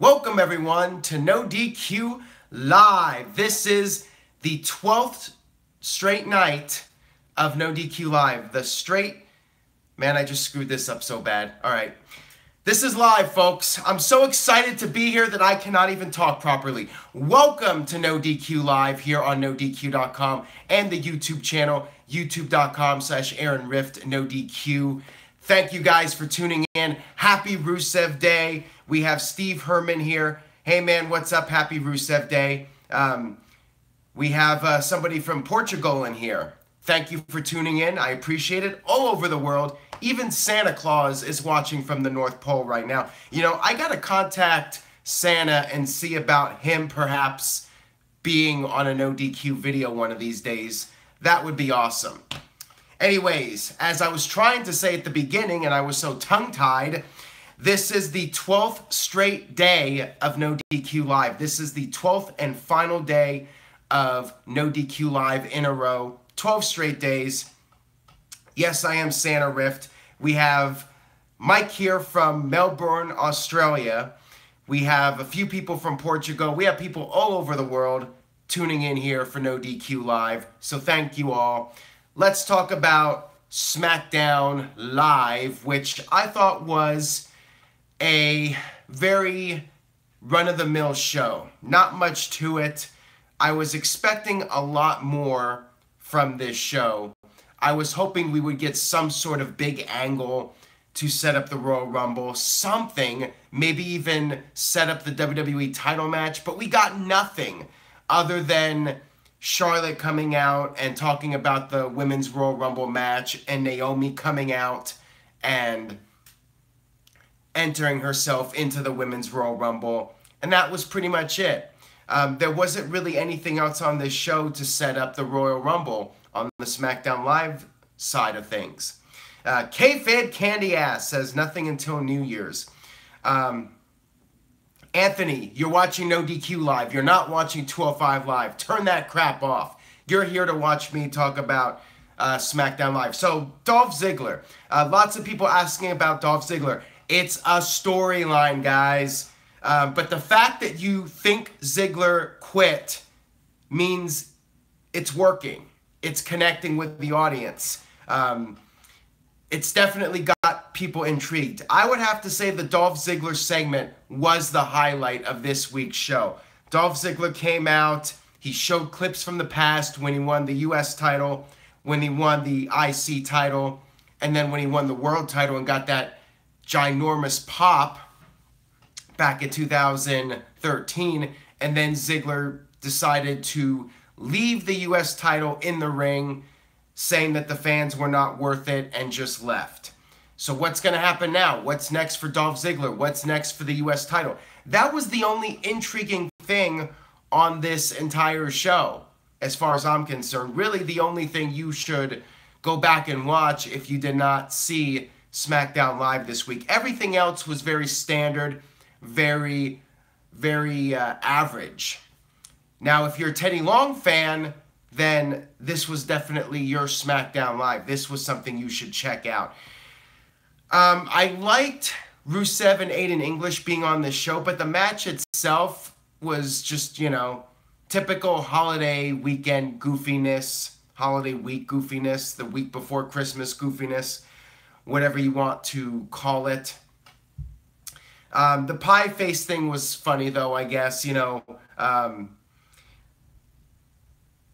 Welcome everyone to NoDQ Live. This is the 12th straight night of NoDQ Live. Man, I just screwed this up so bad. All right. This is live, folks. I'm so excited to be here that I cannot even talk properly. Welcome to NoDQ Live here on NoDQ.com and the YouTube channel, youtube.com/AaronRift.NoDQ. Thank you guys for tuning in. Happy Rusev Day. We have Steve Herman here. Hey man, what's up? Happy Rusev Day. We have somebody from Portugal in here. Thank you for tuning in. I appreciate it. All over the world. Even Santa Claus is watching from the North Pole right now. You know, I got to contact Santa and see about him perhaps being on a NoDQ video one of these days. That would be awesome. Anyways, as I was trying to say at the beginning, and I was so tongue-tied, this is the 12th straight day of NoDQ Live. This is the 12th and final day of NoDQ Live in a row. 12 straight days. Yes, I am Santa Rift. We have Mike here from Melbourne, Australia. We have a few people from Portugal. We have people all over the world tuning in here for NoDQ Live. So thank you all. Let's talk about Smackdown Live, which I thought was a very run-of-the-mill show. Not much to it. I was expecting a lot more from this show. I was hoping we would get some sort of big angle to set up the Royal Rumble, something, maybe even set up the WWE title match, but we got nothing other than Charlotte coming out and talking about the Women's Royal Rumble match and Naomi coming out and entering herself into the Women's Royal Rumble, and that was pretty much it. There wasn't really anything else on this show to set up the Royal Rumble on the Smackdown Live side of things. Kayfabe Candy Ass says nothing until New Year's. Anthony, you're watching NoDQ Live. You're not watching 205 Live. Turn that crap off. You're here to watch me talk about Smackdown Live. So, Dolph Ziggler. Lots of people asking about Dolph Ziggler. It's a storyline, guys. But the fact that you think Ziggler quit means it's working. It's connecting with the audience. It's definitely got people intrigued. I would have to say the Dolph Ziggler segment was the highlight of this week's show. Dolph Ziggler came out. He showed clips from the past when he won the US title, when he won the IC title, and then when he won the world title and got that ginormous pop back in 2013. And then Ziggler decided to leave the US title in the ring, saying that the fans were not worth it, and just left. So what's going to happen now? What's next for Dolph Ziggler? What's next for the US title? That was the only intriguing thing on this entire show, as far as I'm concerned. Really, the only thing you should go back and watch if you did not see Smackdown Live this week. Everything else was very standard, very average. Now, if you're a Teddy Long fan, then this was definitely your Smackdown Live. This was something you should check out. I liked Rusev and Aiden English being on this show, but the match itself was just, you know, typical holiday weekend goofiness, holiday week goofiness, the week before Christmas goofiness, whatever you want to call it. The pie face thing was funny, though, I guess, you know.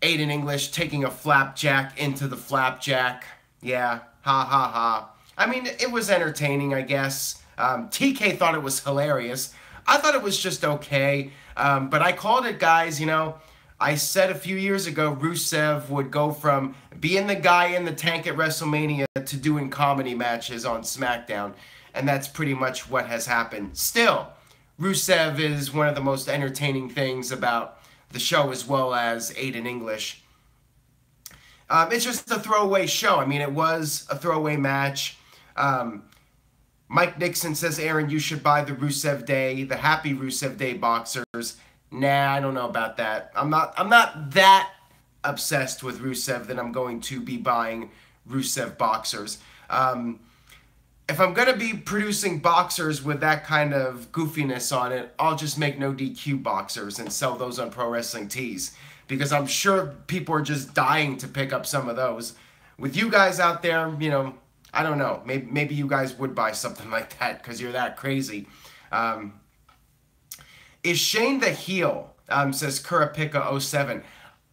Aiden English taking a flapjack into the flapjack. Yeah, ha ha ha. I mean, it was entertaining, I guess. TK thought it was hilarious. I thought it was just okay. But I called it, guys, you know. I said a few years ago Rusev would go from being the guy in the tank at WrestleMania to doing comedy matches on SmackDown. And that's pretty much what has happened. Still, Rusev is one of the most entertaining things about the show, as well as Aiden English. It's just a throwaway show. I mean, it was a throwaway match. Mike Nixon says, Aaron, you should buy the Rusev Day, the Happy Rusev Day boxers. Nah, I don't know about that. I'm not that obsessed with Rusev that I'm going to be buying Rusev boxers. if I'm going to be producing boxers with that kind of goofiness on it, I'll just make NoDQ boxers and sell those on Pro Wrestling Tees. Because I'm sure people are just dying to pick up some of those. With you guys out there, you know, I don't know. Maybe you guys would buy something like that because you're that crazy. Is Shane the heel? Says Kurapika07.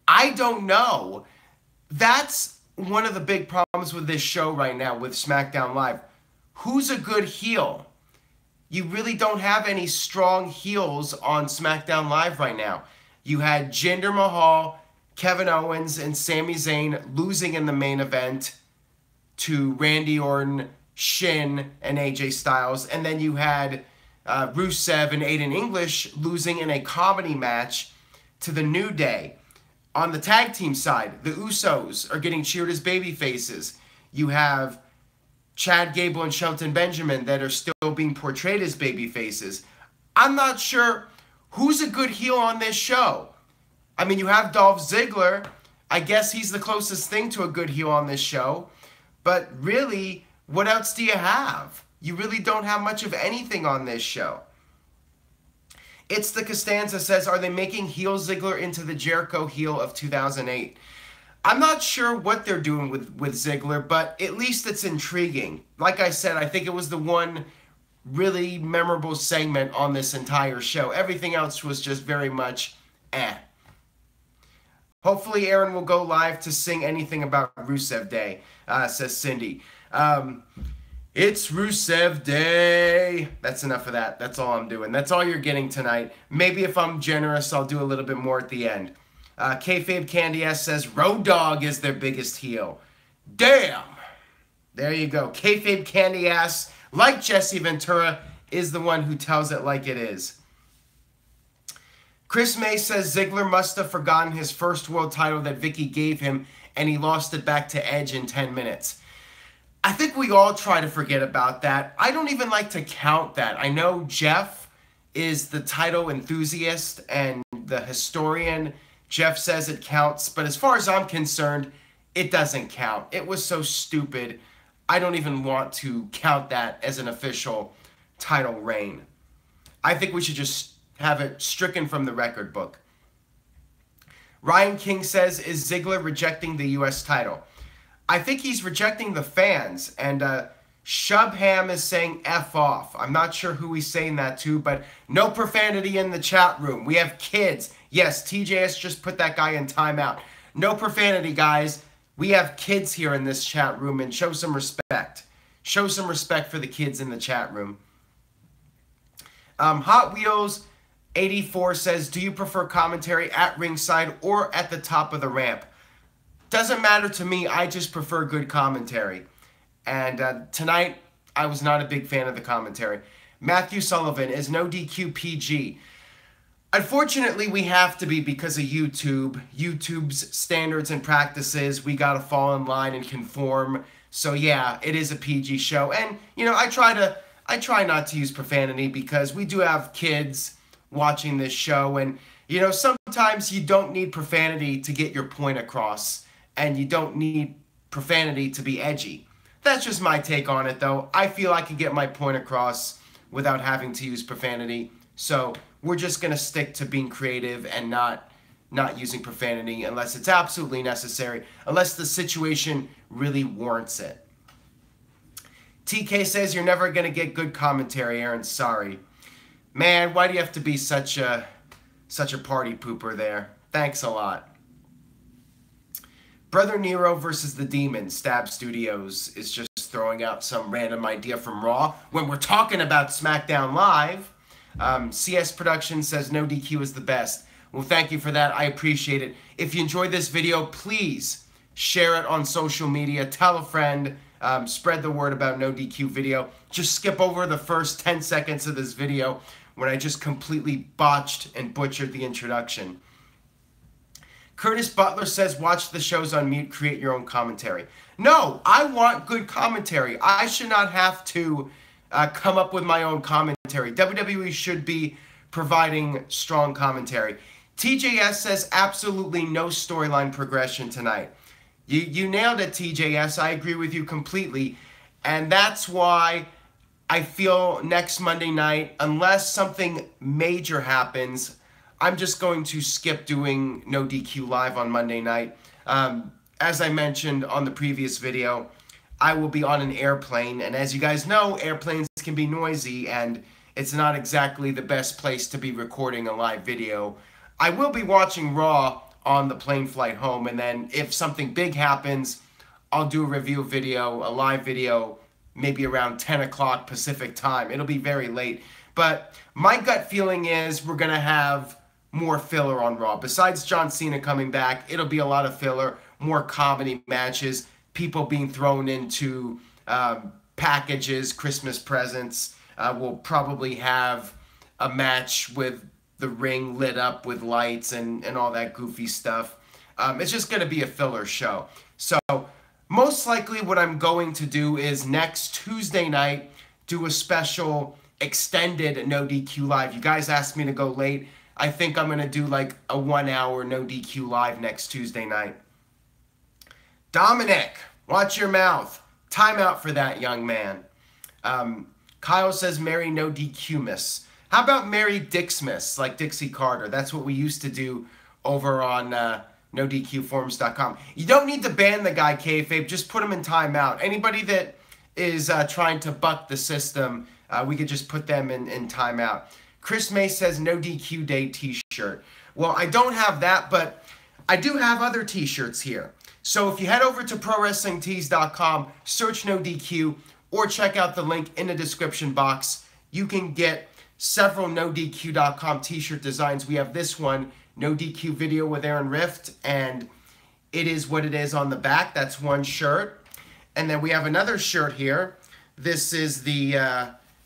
I don't know. That's one of the big problems with this show right now with SmackDown Live. Who's a good heel? You really don't have any strong heels on SmackDown Live right now. You had Jinder Mahal, Kevin Owens, and Sami Zayn losing in the main event to Randy Orton, Shin, and AJ Styles. And then you had Rusev and Aiden English losing in a comedy match to the New Day. On the tag team side, the Usos are getting cheered as baby faces. You have Chad Gable and Shelton Benjamin that are still being portrayed as baby faces. I'm not sure who's a good heel on this show. I mean, you have Dolph Ziggler. I guess he's the closest thing to a good heel on this show. But really, what else do you have? You really don't have much of anything on this show. It's the Costanza says, are they making heel Ziggler into the Jericho heel of 2008? I'm not sure what they're doing with Ziggler, but at least it's intriguing. Like I said, I think it was the one really memorable segment on this entire show. Everything else was just very much eh. Hopefully Aaron will go live to sing anything about Rusev Day, says Cindy. It's Rusev Day. That's enough of that. That's all I'm doing. That's all you're getting tonight. Maybe if I'm generous, I'll do a little bit more at the end. Kayfabe Candy S says, Road Dogg is their biggest heel. Damn! There you go. Kayfabe Candy Ass, like Jesse Ventura, is the one who tells it like it is. Chris May says Ziggler must have forgotten his first world title that Vicky gave him, and he lost it back to Edge in 10 minutes. I think we all try to forget about that. I don't even like to count that. I know Jeff is the title enthusiast and the historian. Jeff says it counts, but as far as I'm concerned, it doesn't count. It was so stupid. I don't even want to count that as an official title reign. I think we should just have it stricken from the record book. Ryan King says, is Ziggler rejecting the U.S. title? I think he's rejecting the fans, and Shubham is saying F off. I'm not sure who he's saying that to, but no profanity in the chat room. We have kids. Yes, TJS just put that guy in timeout. No profanity, guys. We have kids here in this chat room, and show some respect. Show some respect for the kids in the chat room. Hot Wheels 84 says, do you prefer commentary at ringside or at the top of the ramp? Doesn't matter to me. I just prefer good commentary. And tonight, I was not a big fan of the commentary. Matthew Sullivan, is NoDQ PG? Unfortunately, we have to be because of YouTube. YouTube's standards and practices, we got to fall in line and conform. So yeah, it is a PG show. And, you know, I try not to use profanity because we do have kids watching this show. And, you know, sometimes you don't need profanity to get your point across. And you don't need profanity to be edgy. That's just my take on it, though. I feel I can get my point across without having to use profanity. So we're just going to stick to being creative and not using profanity unless it's absolutely necessary, unless the situation really warrants it. TK says, you're never going to get good commentary, Aaron. Sorry. Man, why do you have to be such a party pooper there? Thanks a lot. Brother Nero versus the Demon, Stab Studios, is just throwing out some random idea from Raw when we're talking about SmackDown Live. CS Productions says NoDQ is the best. Well, thank you for that. I appreciate it. If you enjoyed this video, please share it on social media. Tell a friend. Spread the word about NoDQ video. Just skip over the first 10 seconds of this video when I just completely botched and butchered the introduction. Curtis Butler says, watch the shows on mute, create your own commentary. No, I want good commentary. I should not have to come up with my own commentary. WWE should be providing strong commentary. TJS says, absolutely no storyline progression tonight. You nailed it, TJS. I agree with you completely. And that's why I feel next Monday night, unless something major happens, I'm just going to skip doing No DQ Live on Monday night. As I mentioned on the previous video, I will be on an airplane, and as you guys know, airplanes can be noisy, and it's not exactly the best place to be recording a live video. I will be watching Raw on the plane flight home, and then if something big happens, I'll do a review video, a live video, maybe around 10 o'clock Pacific time. It'll be very late. But my gut feeling is we're going to have more filler on Raw. Besides John Cena coming back, it'll be a lot of filler, more comedy matches, people being thrown into packages, Christmas presents. We'll probably have a match with the ring lit up with lights and all that goofy stuff. It's just going to be a filler show. So most likely what I'm going to do is next Tuesday night do a special extended No DQ Live. You guys asked me to go late. I think I'm going to do like a 1 hour No DQ Live next Tuesday night. Dominic, watch your mouth. Time out for that, young man. Kyle says, Merry No DQ Miss. How about Merry Dixmas, like Dixie Carter? That's what we used to do over on NoDQforums.com. You don't need to ban the guy, kayfabe. Just put him in timeout. Anybody that is trying to buck the system, we could just put them in timeout. Chris May says, No DQ Day t-shirt. Well, I don't have that, but I do have other t-shirts here. So if you head over to ProWrestlingTees.com, search No DQ, or check out the link in the description box, you can get several NoDQ.com t-shirt designs. We have this one, No DQ video with Aaron Rift, and it is what it is on the back. That's one shirt. And then we have another shirt here. This is the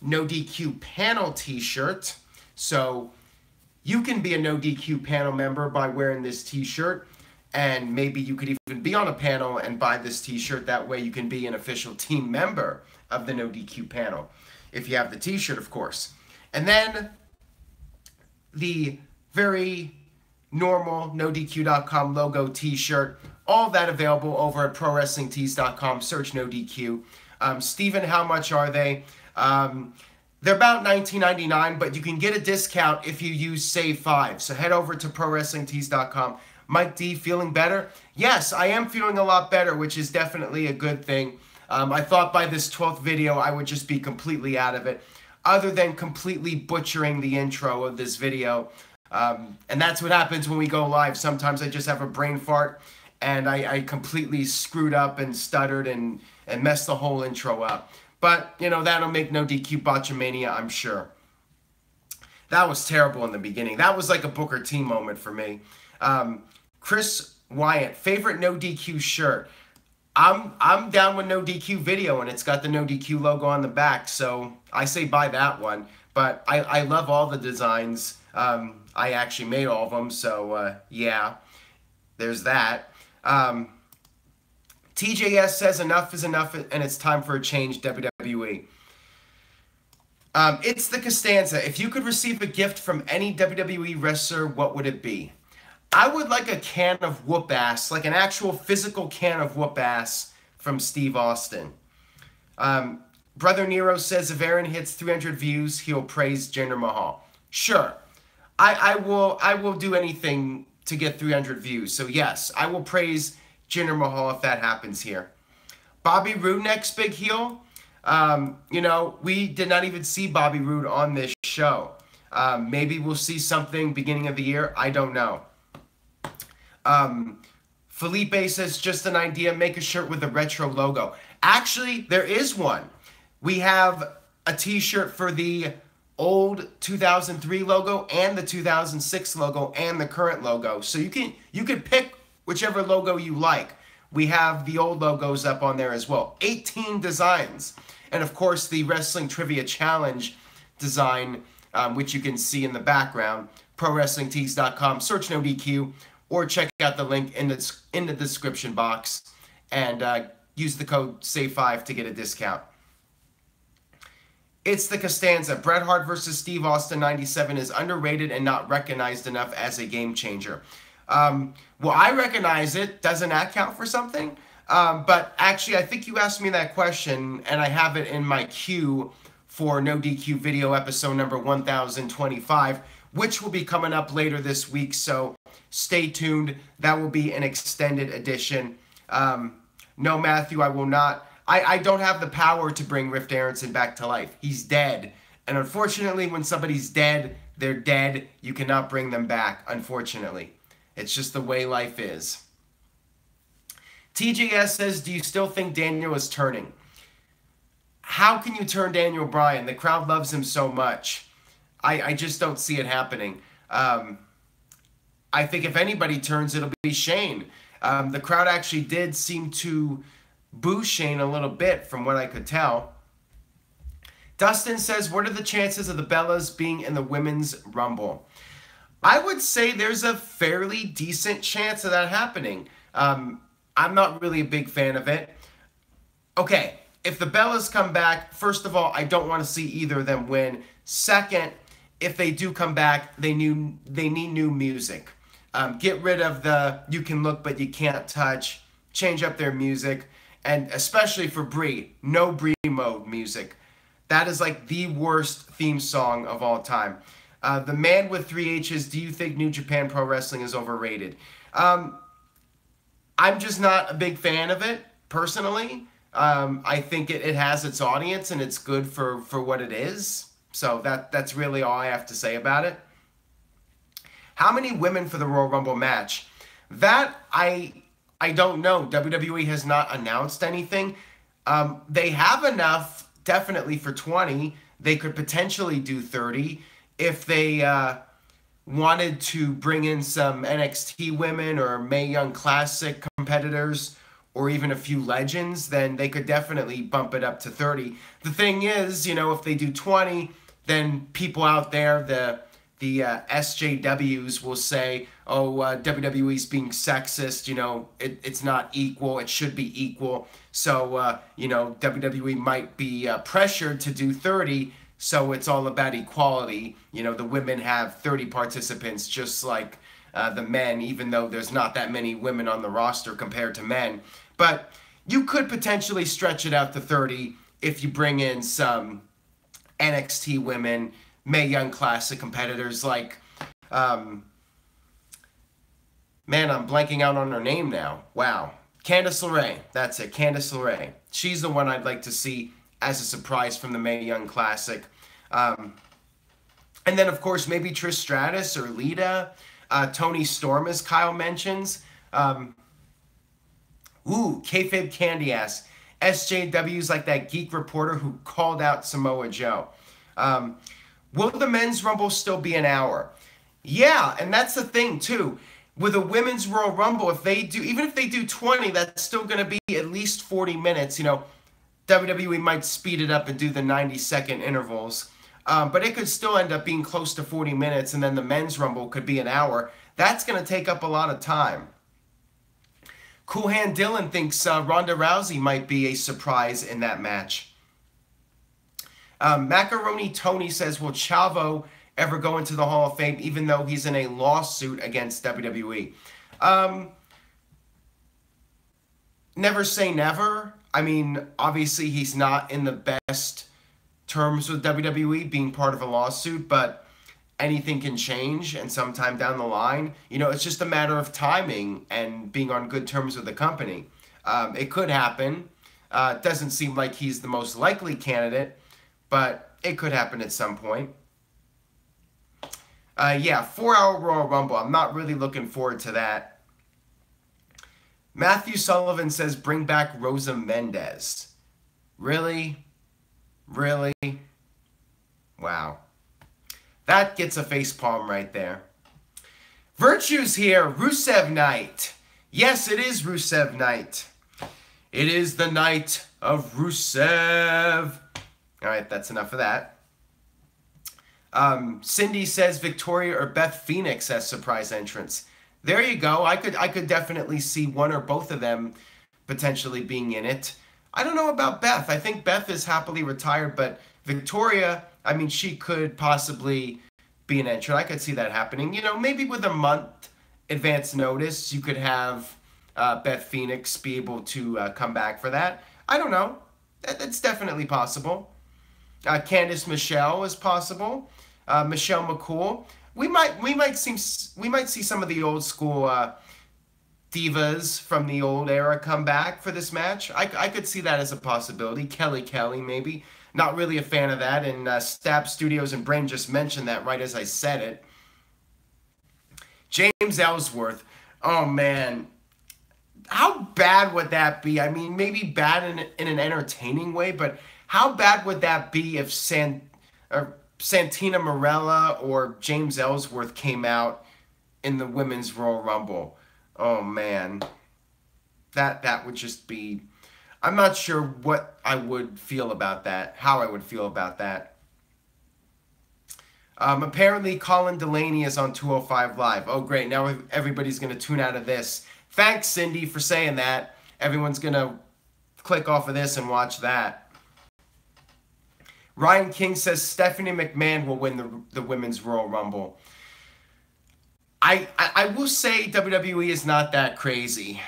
No DQ panel t-shirt. So you can be a No DQ panel member by wearing this t-shirt, and maybe you could even be on a panel and buy this t-shirt. That way you can be an official team member of the No DQ panel, if you have the t-shirt, of course. And then the very normal NoDQ.com logo t-shirt, all that available over at ProWrestlingTees.com. Search No DQ. Steven, how much are they? They're about $19.99, but you can get a discount if you use Save 5. So head over to ProWrestlingTees.com. Mike D, feeling better? Yes, I am feeling a lot better, which is definitely a good thing. I thought by this 12th video I would just be completely out of it, other than completely butchering the intro of this video. And that's what happens when we go live. Sometimes I just have a brain fart, and I completely screwed up and stuttered and messed the whole intro up. But, you know, that'll make No DQ Botchamania, I'm sure. That was terrible in the beginning. That was like a Booker T moment for me. Chris Wyatt, favorite No DQ shirt. I'm down with No DQ video, and it's got the No DQ logo on the back, so I say buy that one. But I love all the designs. I actually made all of them, so yeah, there's that. TJS says enough is enough, and it's time for a change, WWE. It's the Costanza. If you could receive a gift from any WWE wrestler, what would it be? I would like a can of whoop ass, like an actual physical can of whoop ass from Steve Austin. Brother Nero says if Aaron hits 300 views, he'll praise Jinder Mahal. Sure, I will do anything to get 300 views. So yes, I will praise Jinder Mahal if that happens here. Bobby Roode next big heel. You know, we did not even see Bobby Roode on this show. Maybe we'll see something beginning of the year. I don't know. Felipe says, just an idea, make a shirt with a retro logo. Actually, there is one. We have a t-shirt for the old 2003 logo and the 2006 logo and the current logo. So you can pick whichever logo you like. We have the old logos up on there as well. 18 designs. And of course, the Wrestling Trivia Challenge design, which you can see in the background. ProWrestlingTees.com. Search No DQ. Or check out the link in the description box and use the code SAVE5 to get a discount. It's the Costanza. Bret Hart versus Steve Austin 97 is underrated and not recognized enough as a game changer. Well, I recognize it. Doesn't that count for something? But actually, I think you asked me that question, and I have it in my queue for NoDQ video episode number 1025, which will be coming up later this week. So stay tuned. That will be an extended edition. No, Matthew, I will not. I don't have the power to bring Rift Aronson back to life. He's dead. And unfortunately, when somebody's dead, they're dead. You cannot bring them back, unfortunately. It's just the way life is. TJS says, do you still think Daniel is turning? How can you turn Daniel Bryan? The crowd loves him so much. I just don't see it happening. I think if anybody turns, it'll be Shane. The crowd actually did seem to boo Shane a little bit from what I could tell. Dustin says, what are the chances of the Bellas being in the Women's Rumble? I would say there's a fairly decent chance of that happening. I'm not really a big fan of it. Okay, if the Bellas come back, first of all, I don't want to see either of them win. Second, if they do come back, they need new music. Get rid of the you can look but you can't touch. Change up their music. And especially for Brie, no Brie mode music. That is like the worst theme song of all time. The Man with 3 H's, do you think New Japan Pro Wrestling is overrated? I'm just not a big fan of it, personally. I think it has its audience and it's good for what it is. So that's really all I have to say about it. How many women for the Royal Rumble match? That I don't know. WWE has not announced anything. They have enough, definitely, for 20. They could potentially do 30. If they wanted to bring in some NXT women or Mae Young Classic competitors or even a few legends, then they could definitely bump it up to 30. The thing is, you know, if they do 20, then people out there, the SJWs will say, oh, WWE's being sexist, you know, it's not equal, it should be equal. So, you know, WWE might be pressured to do 30, so it's all about equality. You know, the women have 30 participants just like the men, even though there's not that many women on the roster compared to men. But you could potentially stretch it out to 30 if you bring in some NXT women, Mae Young Classic competitors like, man, I'm blanking out on her name now. Wow. Candice LeRae. That's it, Candice LeRae. She's the one I'd like to see as a surprise from the Mae Young Classic. And then, of course, maybe Trish Stratus or Lita. Toni Storm, as Kyle mentions. Kayfabe Candy Ass. SJW's like that geek reporter who called out Samoa Joe. Will the Men's Rumble still be an hour? Yeah, and that's the thing, too. With a Women's Royal Rumble, even if they do 20, that's still going to be at least 40 minutes. You know, WWE might speed it up and do the 90-second intervals. But it could still end up being close to 40 minutes, and then the Men's Rumble could be an hour. That's going to take up a lot of time. Cool Hand Dylan thinks Ronda Rousey might be a surprise in that match. Macaroni Tony says, will Chavo ever go into the Hall of Fame even though he's in a lawsuit against WWE? Never say never. I mean, obviously he's not in the best terms with WWE being part of a lawsuit, but anything can change and sometime down the line, you know, it's just a matter of timing and being on good terms with the company. It could happen. It doesn't seem like he's the most likely candidate, but it could happen at some point. Yeah, 4-hour Royal Rumble. I'm not really looking forward to that. Matthew Sullivan says, bring back Rosa Mendez. Really? Really? Wow. That gets a facepalm right there. Virtue's here. Rusev Night. Yes, it is Rusev Night. It is the night of Rusev. All right, that's enough of that. Cindy says Victoria or Beth Phoenix as surprise entrants. There you go. I could definitely see one or both of them potentially being in it. I don't know about Beth. I think Beth is happily retired, but Victoria, I mean, she could possibly be an entrant. I could see that happening. You know, maybe with a month advance notice, you could have Beth Phoenix be able to come back for that? I don't know. That's definitely possible. Candice Michelle is possible. Michelle McCool. We might see some of the old school divas from the old era come back for this match. I could see that as a possibility. Kelly maybe. Not really a fan of that. And Stab Studios and Brain just mentioned that right as I said it. James Ellsworth. Oh man. How bad would that be? I mean, maybe bad in an entertaining way, but how bad would that be if Santina Marella or James Ellsworth came out in the Women's Royal Rumble? Oh, man. That would just be... I'm not sure what I would feel about that, how I would feel about that. Apparently, Colin Delaney is on 205 Live. Oh, great. Now everybody's going to tune out of this. Thanks, Cindy, for saying that. Everyone's going to click off of this and watch that. Ryan King says Stephanie McMahon will win the Women's Royal Rumble. I will say WWE is not that crazy.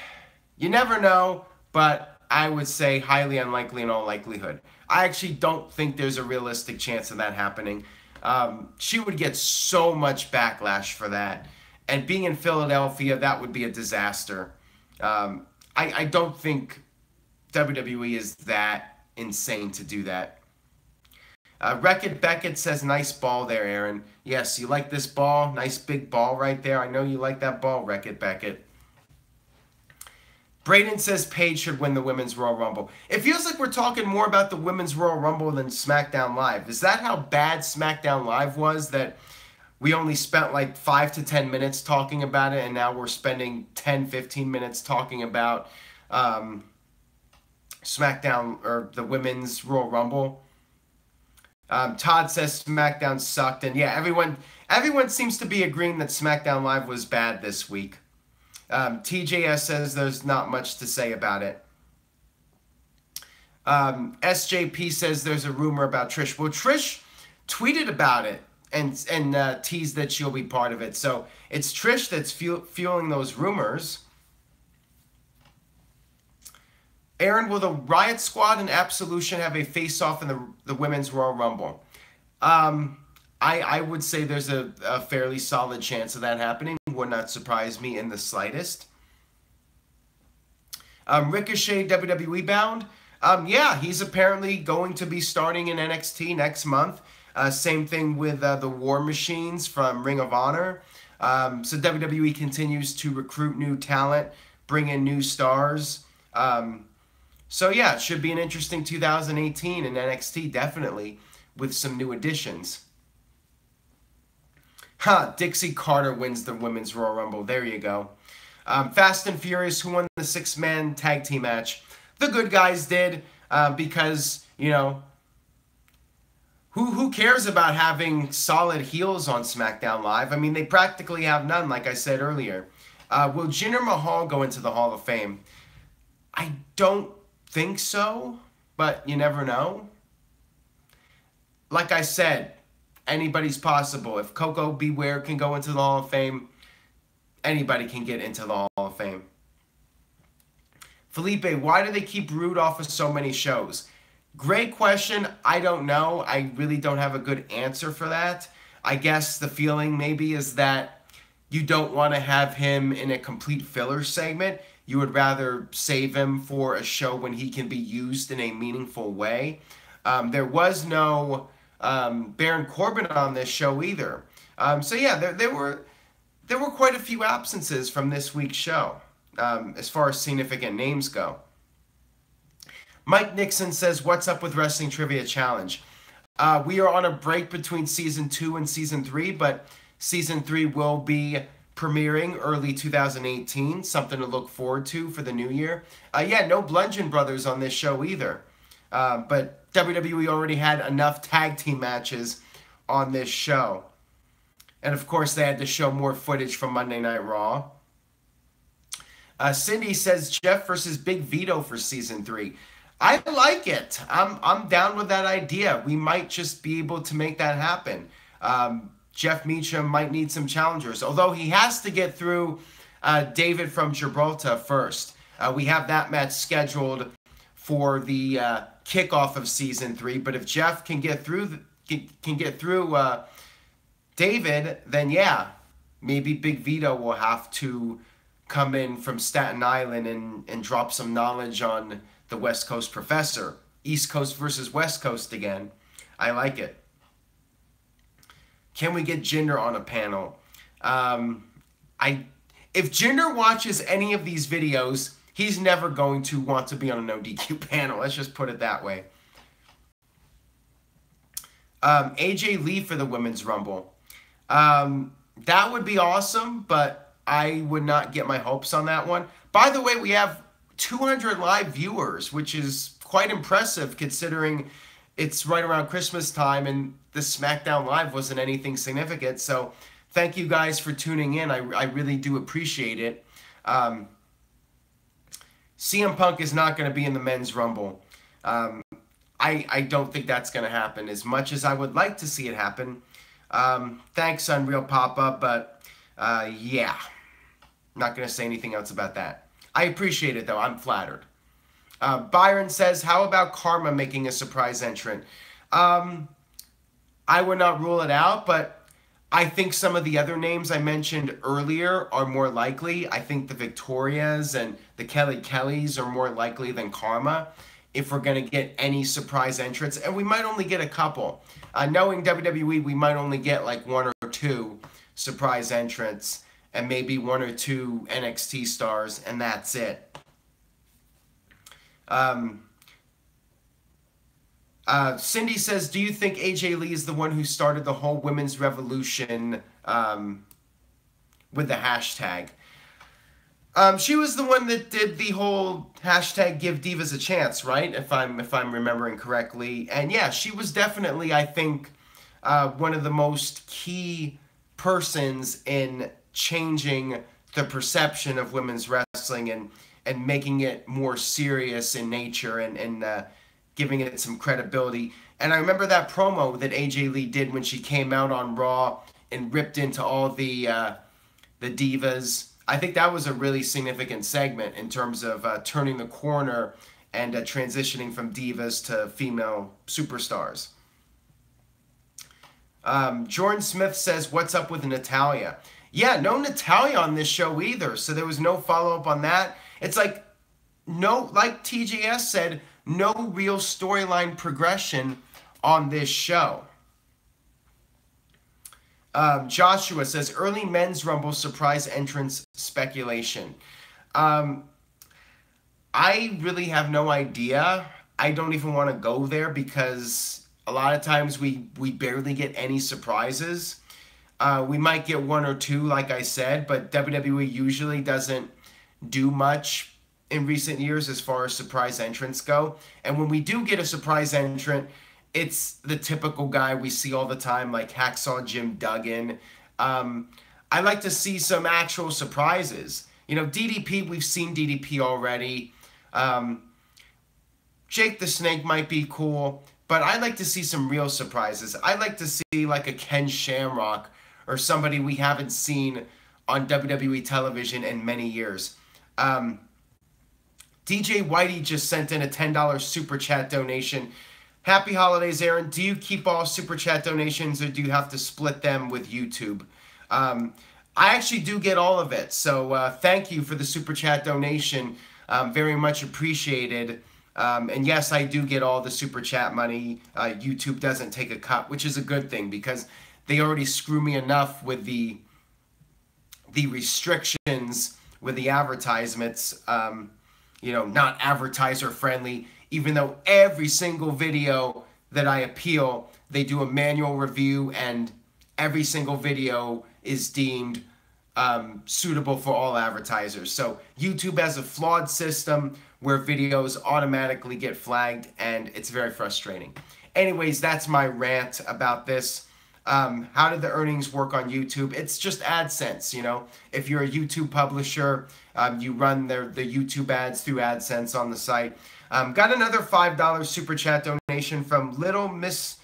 You never know, but I would say highly unlikely in all likelihood. I actually don't think there's a realistic chance of that happening. She would get so much backlash for that. And being in Philadelphia, that would be a disaster. I don't think WWE is that insane to do that. Wreck-It Beckett says, nice ball there, Aaron. Yes, you like this ball? Nice big ball right there. I know you like that ball, Wreck-It Beckett. Braden says Paige should win the Women's Royal Rumble. It feels like we're talking more about the Women's Royal Rumble than SmackDown Live. Is that how bad SmackDown Live was, that we only spent like 5 to 10 minutes talking about it, and now we're spending 10, 15 minutes talking about SmackDown, or the Women's Royal Rumble? Todd says SmackDown sucked, and yeah, everyone seems to be agreeing that SmackDown Live was bad this week. TJS says there's not much to say about it. SJP says there's a rumor about Trish. Well, Trish tweeted about it and teased that she'll be part of it. So it's Trish that's fueling those rumors. Aaron, will the Riot Squad and Absolution have a face-off in the Women's Royal Rumble? I would say there's a fairly solid chance of that happening. Would not surprise me in the slightest. Ricochet, WWE bound. Yeah, he's apparently going to be starting in NXT next month. Same thing with the War Machines from Ring of Honor. So WWE continues to recruit new talent, bring in new stars. So yeah, it should be an interesting 2018 in NXT, definitely, with some new additions. Dixie Carter wins the Women's Royal Rumble. There you go. Fast and Furious, who won the 6-man tag team match? The good guys did, because, you know, who cares about having solid heels on SmackDown Live? I mean, they practically have none, like I said earlier. Will Jinder Mahal go into the Hall of Fame? I don't think so, but you never know. Like I said, anybody's possible. If Coco Beware can go into the Hall of Fame, anybody can get into the Hall of Fame. Felipe, why do they keep Rude off of so many shows? Great question. I don't know. I really don't have a good answer for that. I guess the feeling maybe is that you don't want to have him in a complete filler segment. You would rather save him for a show when he can be used in a meaningful way. There was no Baron Corbin on this show either. So yeah, there were quite a few absences from this week's show, as far as significant names go. Mike Nixon says, what's up with Wrestling Trivia Challenge? We are on a break between Season 2 and Season 3, but Season 3 will be premiering early 2018. Something to look forward to for the new year. Yeah, no Bludgeon Brothers on this show either. But WWE already had enough tag team matches on this show. And of course, they had to show more footage from Monday Night Raw. Cindy says Jeff versus Big Vito for Season 3. I like it. I'm down with that idea. We might just be able to make that happen. Jeff Meacham might need some challengers. Although he has to get through David from Gibraltar first. We have that match scheduled for the kickoff of season 3. But if Jeff can get through David, then yeah, maybe Big Vito will have to come in from Staten Island and drop some knowledge on the West Coast Professor. East Coast versus West Coast again. I like it. Can we get Jinder on a panel? If Jinder watches any of these videos, he's never going to want to be on a NoDQ panel. Let's just put it that way. AJ Lee for the Women's Rumble. That would be awesome, but I would not get my hopes on that one. By the way, we have 200 live viewers, which is quite impressive considering it's right around Christmas time and the SmackDown Live wasn't anything significant. So thank you guys for tuning in. I really do appreciate it. CM Punk is not going to be in the Men's Rumble. I don't think that's going to happen as much as I would like to see it happen. Thanks, Unreal Papa, but yeah, not going to say anything else about that. I appreciate it, though. I'm flattered. Byron says, how about Karma making a surprise entrant? I would not rule it out, but I think some of the other names I mentioned earlier are more likely. I think the Victorias and the Kelly Kellys are more likely than Karma if we're going to get any surprise entrants. And we might only get a couple. Knowing WWE, we might only get like 1 or 2 surprise entrants and maybe 1 or 2 NXT stars, and that's it. Cindy says, do you think AJ Lee is the one who started the whole women's revolution with the hashtag? She was the one that did the whole hashtag give divas a chance, right? If I'm remembering correctly. And yeah, she was definitely, I think, one of the most key persons in changing the perception of women's wrestling and making it more serious in nature and giving it some credibility. And I remember that promo that AJ Lee did when she came out on Raw and ripped into all the divas. I think that was a really significant segment in terms of turning the corner and transitioning from divas to female superstars. Jordan Smith says, what's up with Natalya? Yeah, no Natalya on this show either, so there was no follow-up on that. It's like, like TJS said, no real storyline progression on this show. Joshua says, early Men's Rumble surprise entrance speculation. I really have no idea. I don't even want to go there because a lot of times we barely get any surprises. We might get 1 or 2, like I said, but WWE usually doesn't do much in recent years as far as surprise entrants go. And when we do get a surprise entrant, it's the typical guy we see all the time, like Hacksaw Jim Duggan. I like to see some actual surprises. You know, DDP, we've seen DDP already. Jake the Snake might be cool, but I like to see some real surprises. I like to see like a Ken Shamrock or somebody we haven't seen on WWE television in many years. DJ Whitey just sent in a $10 Super Chat donation. Happy holidays, Aaron. Do you keep all Super Chat donations or do you have to split them with YouTube? I actually do get all of it. So thank you for the Super Chat donation. Very much appreciated. And yes, I do get all the Super Chat money. YouTube doesn't take a cut, which is a good thing because they already screw me enough with the restrictions with the advertisements. You know, not advertiser friendly, even though every single video that I appeal, they do a manual review and every single video is deemed suitable for all advertisers. So YouTube has a flawed system where videos automatically get flagged and it's very frustrating. Anyways, that's my rant about this. How did the earnings work on YouTube? It's just AdSense, you know. If you're a YouTube publisher, you run the YouTube ads through AdSense on the site. Got another $5 Super Chat donation from Little Miss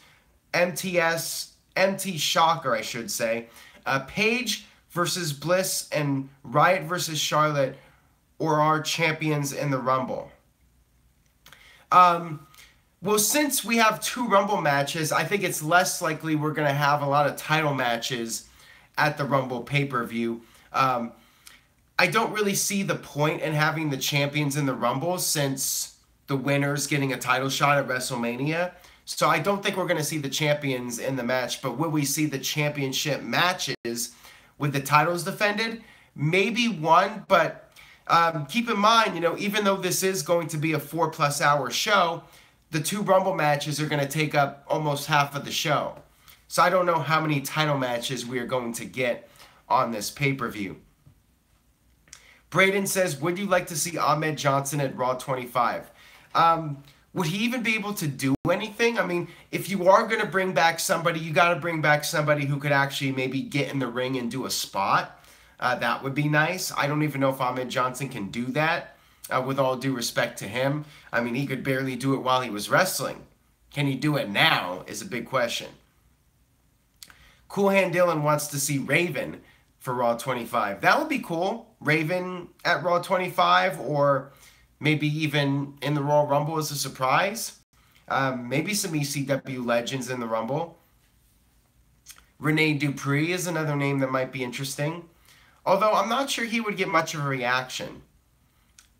MT Shocker, I should say. Paige versus Bliss and Riot versus Charlotte, or our champions in the Rumble? Well, since we have 2 Rumble matches, I think it's less likely we're going to have a lot of title matches at the Rumble pay-per-view. I don't really see the point in having the champions in the Rumble, since the winner's getting a title shot at WrestleMania. So I don't think we're going to see the champions in the match, but will we see the championship matches with the titles defended? Maybe one, but keep in mind, even though this is going to be a 4+ hour show, the 2 Rumble matches are going to take up almost half of the show. So I don't know how many title matches we are going to get on this pay-per-view. Braden says, would you like to see Ahmed Johnson at Raw 25? Would he even be able to do anything? I mean, if you are going to bring back somebody, you got to bring back somebody who could actually maybe get in the ring and do a spot. That would be nice. I don't even know if Ahmed Johnson can do that, with all due respect to him. I mean, he could barely do it while he was wrestling. Can he do it now is a big question. Cool Hand Dylan wants to see Raven for Raw 25. That would be cool. Raven at Raw 25, or maybe even in the Royal Rumble as a surprise. Maybe some ECW legends in the Rumble. Rene Dupree is another name that might be interesting. Although I'm not sure he would get much of a reaction.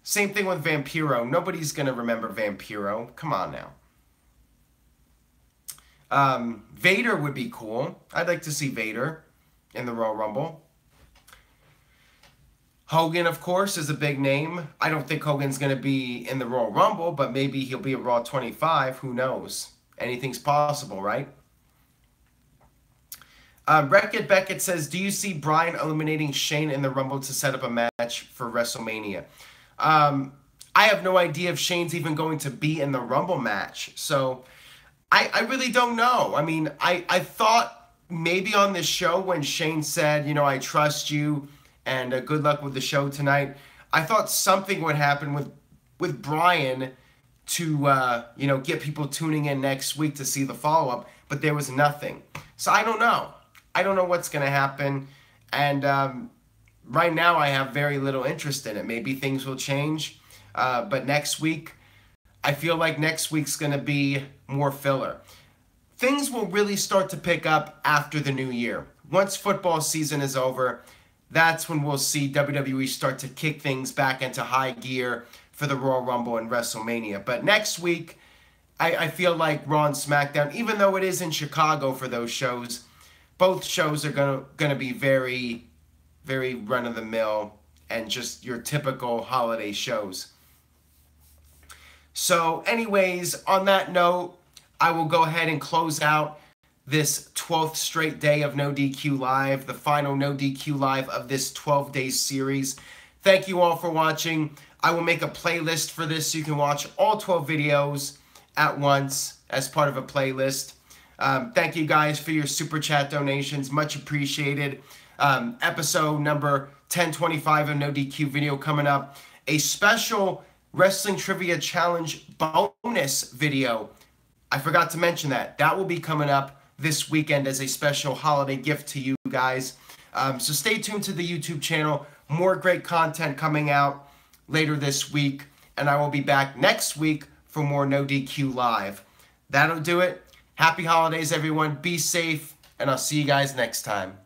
Same thing with Vampiro. Nobody's going to remember Vampiro. Come on now. Vader would be cool. I'd like to see Vader in the Royal Rumble. Hogan, of course, is a big name. I don't think Hogan's going to be in the Royal Rumble, but maybe he'll be at Raw 25. Who knows? Anything's possible, right? Beckett Beckett says, do you see Bryan eliminating Shane in the Rumble to set up a match for WrestleMania? I have no idea if Shane's even going to be in the Rumble match. So I really don't know. I mean, I thought maybe on this show when Shane said, I trust you and good luck with the show tonight, I thought something would happen with Bryan to, get people tuning in next week to see the follow-up, but there was nothing. So I don't know. I don't know what's going to happen, and right now I have very little interest in it. Maybe things will change, but next week, I feel like next week's going to be more filler. Things will really start to pick up after the new year. Once football season is over, that's when we'll see WWE start to kick things back into high gear for the Royal Rumble and WrestleMania. But next week, I feel like Raw and SmackDown, even though it is in Chicago for those shows, both shows are gonna be very, very run-of-the-mill and just your typical holiday shows. So anyways, on that note, I will go ahead and close out this 12th straight day of NoDQ Live, the final NoDQ Live of this 12-day series. Thank you all for watching. I will make a playlist for this so you can watch all 12 videos at once as part of a playlist. Thank you guys for your super chat donations. Much appreciated. Episode number 1025 of NoDQ video coming up. A special Wrestling Trivia Challenge bonus video. I forgot to mention that. That will be coming up this weekend as a special holiday gift to you guys. So stay tuned to the YouTube channel. More great content coming out later this week. And I will be back next week for more NoDQ Live. That'll do it. Happy holidays, everyone. Be safe, and I'll see you guys next time.